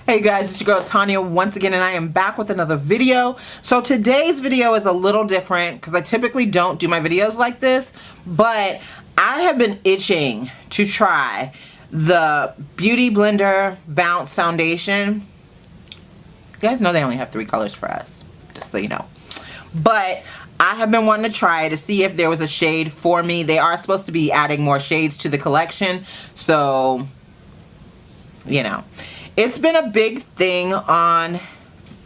Hey guys, it's your girl Tonia once again, and I am back with another video. So today's video is a little different because I typically don't do my videos like this, but I have been itching to try the Beauty Blender Bounce Foundation. You guys know they only have 3 colors for us, just so you know. But I have been wanting to try to see if there was a shade for me. They are supposed to be adding more shades to the collection, so you know. It's been a big thing on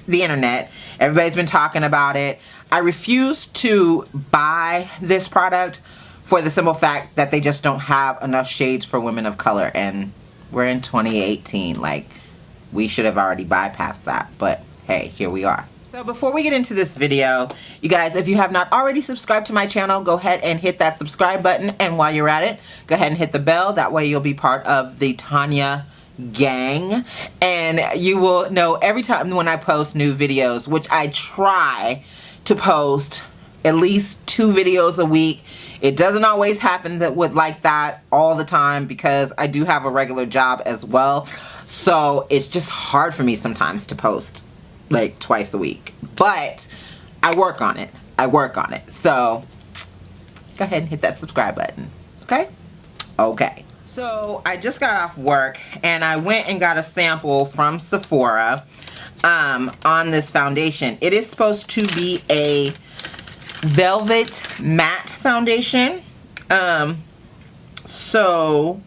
the internet. Everybody's been talking about it. I refuse to buy this product for the simple fact that they just don't have enough shades for women of color, and we're in 2018. Like, we should have already bypassed that, but hey, here we are. So before we get into this video, you guys, if you have not already subscribed to my channel, go ahead and hit that subscribe button, and while you're at it, go ahead and hit the bell. That way you'll be part of the Tonia gang, and you will know every time when I post new videos, which I try to post at least 2 videos a week. It doesn't always happen like that all the time because I do have a regular job as well, so it's just hard for me sometimes to post like twice a week, but I work on it. So go ahead and hit that subscribe button. Okay. So I just got off work and I went and got a sample from Sephora on this foundation. It is supposed to be a velvet matte foundation. So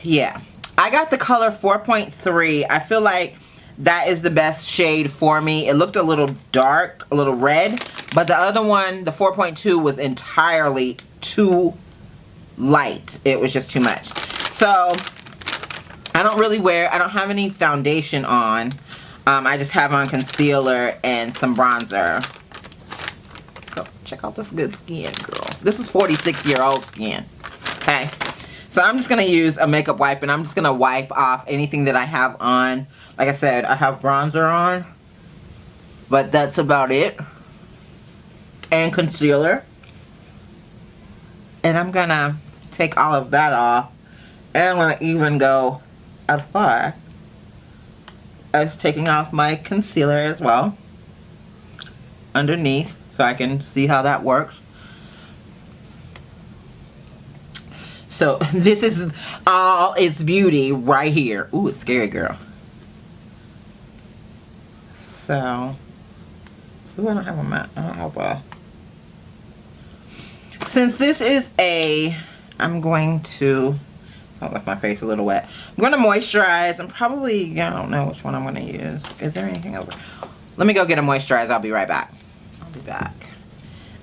yeah, I got the color 4.3. I feel like that is the best shade for me. It looked a little dark, a little red, but the other one, the 4.2, was entirely too light. It was just too much. So I don't have any foundation on. I just have on concealer and some bronzer. Oh, check out this good skin, girl. This is 46-year-old skin. Okay, so I'm just gonna use a makeup wipe, and I'm just gonna wipe off anything that I have on. Like I said, I have bronzer on, but that's about it, and concealer. And I'm gonna take all of that off, and I'm gonna even go as far as taking off my concealer as well underneath, so I can see how that works. So this is all its beauty right here. Ooh, it's scary, girl. So, ooh, I don't have a matte. I don't have a. Since this is I'm going to, I left my face a little wet. I'm going to moisturize, and probably, I don't know which one I'm going to use. Is there anything over? Let me go get a moisturizer. I'll be right back. I'll be back.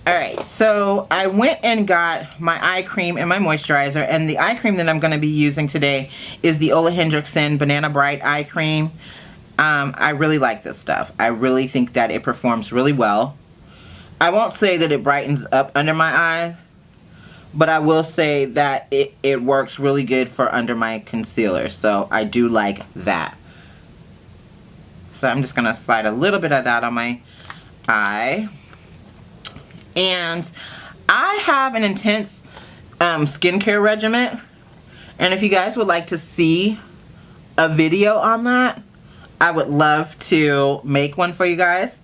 Alright, so I went and got my eye cream and my moisturizer, and the eye cream that I'm going to be using today is the Ole Henriksen Banana Bright Eye Cream. I really like this stuff. I really think that it performs really well. I won't say that it brightens up under my eye, but I will say that it works really good for under my concealer, so I do like that. So I'm just going to slide a little bit of that on my eye. And I have an intense skincare regimen, and if you guys would like to see a video on that, I would love to make one for you guys.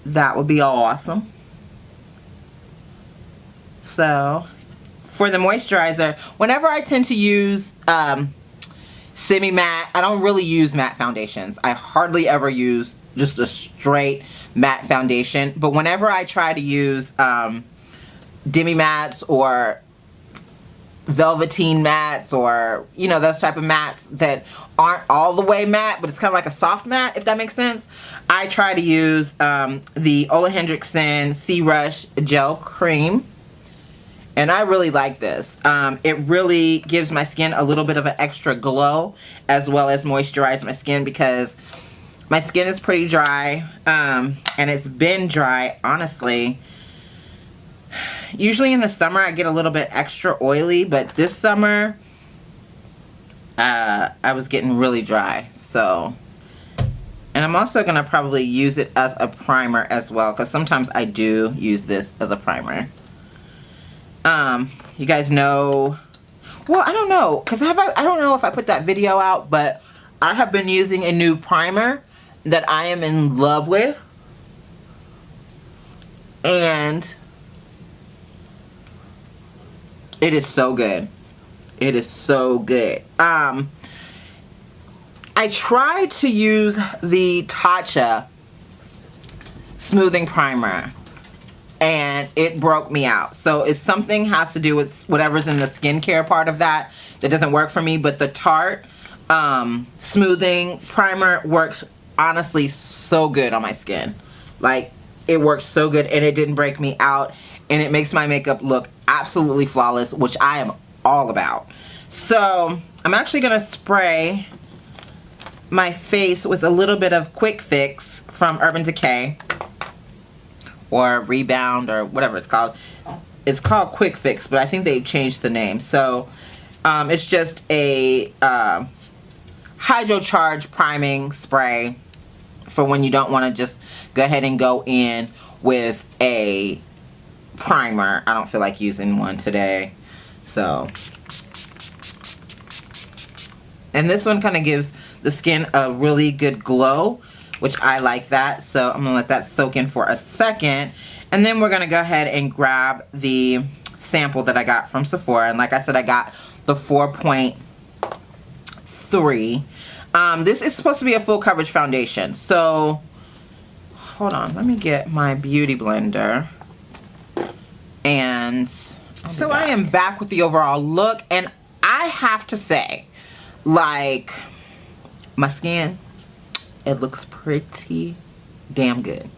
That would be awesome. So for the moisturizer, whenever I tend to use semi-matte, I don't really use matte foundations. I hardly ever use just a straight matte foundation, but whenever I try to use demi-mattes or velveteen mattes, or you know, those type of mattes that aren't all the way matte, but it's kind of like a soft matte, if that makes sense, I try to use the Ole Henriksen Sea Rush Gel Cream. And I really like this. It really gives my skin a little bit of an extra glow, as well as moisturize my skin, because my skin is pretty dry, and it's been dry, honestly. Usually in the summer I get a little bit extra oily, but this summer I was getting really dry. So, and I'm also going to probably use it as a primer as well, because sometimes I do use this as a primer. You guys know, well, I don't know, because I don't know if I put that video out, but I have been using a new primer that I am in love with. And it is so good. It is so good. I tried to use the Tatcha smoothing primer and it broke me out. So if something has to do with whatever's in the skincare part of that doesn't work for me, but the Tarte smoothing primer works honestly so good on my skin. Like, it works so good and it didn't break me out, and it makes my makeup look absolutely flawless, which I am all about. So I'm actually gonna spray my face with a little bit of Quick Fix from Urban Decay, or Rebound, or whatever it's called. It's called Quick Fix, but I think they've changed the name. So it's just a hydro charge priming spray for when you don't want to just go ahead and go in with a primer. I don't feel like using one today. So, and this one kind of gives the skin a really good glow, which I like that. So I'm gonna let that soak in for a second, and then we're gonna go ahead and grab the sample that I got from Sephora. And like I said, I got the 4.3. This is supposed to be a full coverage foundation. So hold on, let me get my beauty blender. And so I am back with the overall look, and I have to say, like, my skin, it looks pretty damn good.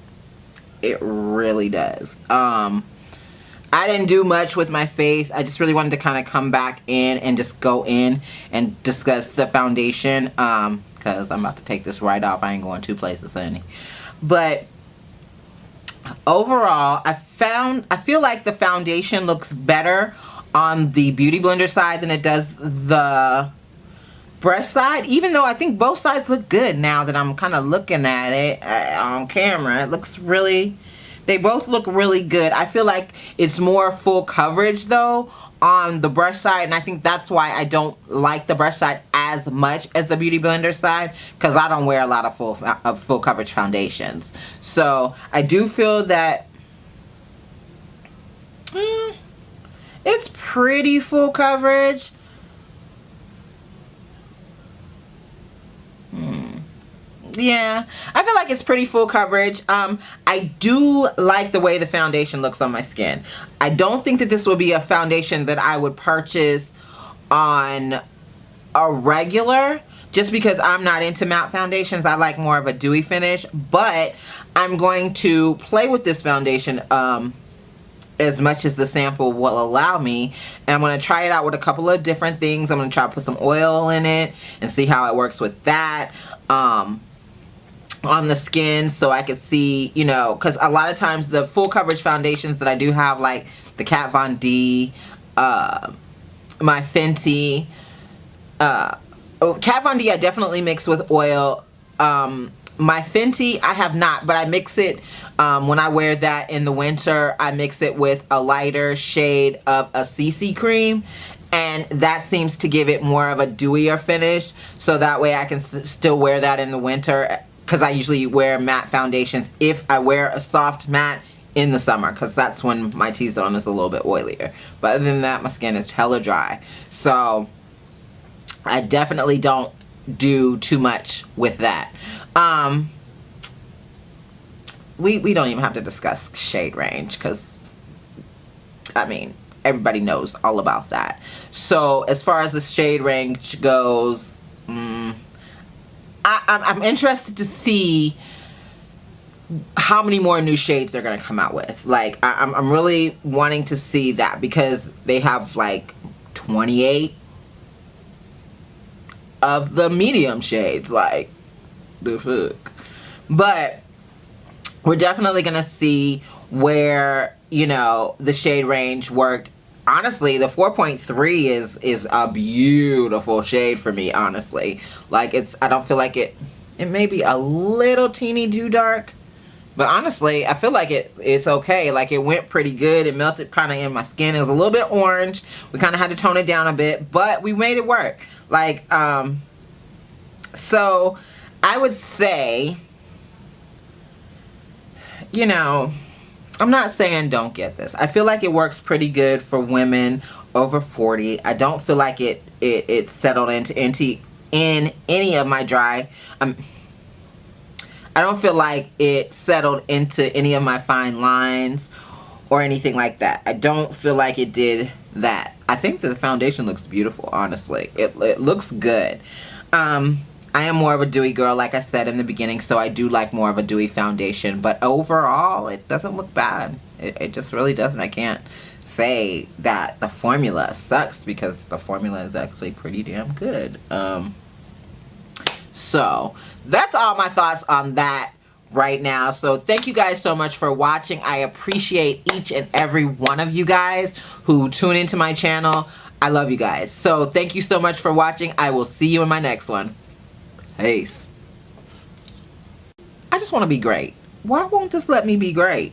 It really does. I didn't do much with my face. I just really wanted to kind of come back in and just go in and discuss the foundation, because I'm about to take this right off. I ain't going two places, honey. But overall, I feel like the foundation looks better on the Beauty Blender side than it does the brush side, even though I think both sides look good now that I'm kind of looking at it on camera. It looks really, they both look really good. I feel like it's more full coverage though on the brush side, and I think that's why I don't like the brush side as much as the Beauty Blender side, because I don't wear a lot of full coverage foundations. So I do feel that it's pretty full coverage. Yeah, I feel like it's pretty full coverage. I do like the way the foundation looks on my skin. I don't think that this would be a foundation that I would purchase on a regular, just because I'm not into matte foundations. I like more of a dewy finish, but I'm going to play with this foundation as much as the sample will allow me, and I'm going to try it out with a couple of different things. I'm going to try to put some oil in it and see how it works with that on the skin, so I could see, you know, because a lot of times the full coverage foundations that I do have, like the Kat Von D, my Fenty, Kat Von D I definitely mix with oil. My Fenty I have not, but I mix it when I wear that in the winter. I mix it with a lighter shade of a CC cream, and that seems to give it more of a dewier finish, so that way I can still wear that in the winter, because I usually wear matte foundations if I wear a soft matte in the summer, because that's when my T-zone is a little bit oilier. But other than that, my skin is hella dry, so I definitely don't do too much with that. We don't even have to discuss shade range, because I mean, everybody knows all about that. So as far as the shade range goes, I'm interested to see how many more new shades they're gonna come out with. Like, I'm really wanting to see that, because they have like 28 of the medium shades. Like, the fuck. But we're definitely gonna see where, you know, the shade range worked. Honestly, the 4.3 is a beautiful shade for me, honestly. Like, I don't feel like it may be a little teeny too dark, but honestly, I feel like it's okay. Like, it went pretty good. It melted kind of in my skin. It was a little bit orange. We kind of had to tone it down a bit, but we made it work. Like, So I would say, you know, I'm not saying don't get this. I feel like it works pretty good for women over 40. I don't feel like it settled into in any of my dry. I don't feel like it settled into any of my fine lines or anything like that. I don't feel like it did that. I think the foundation looks beautiful, honestly. It looks good. I am more of a dewy girl, like I said in the beginning, so I do like more of a dewy foundation. But overall, it doesn't look bad. It just really doesn't. I can't say that the formula sucks because the formula is actually pretty damn good. So that's all my thoughts on that right now. So thank you guys so much for watching. I appreciate each and every one of you guys who tune into my channel. I love you guys. So thank you so much for watching. I will see you in my next one. Peace. I just want to be great. Why won't this let me be great?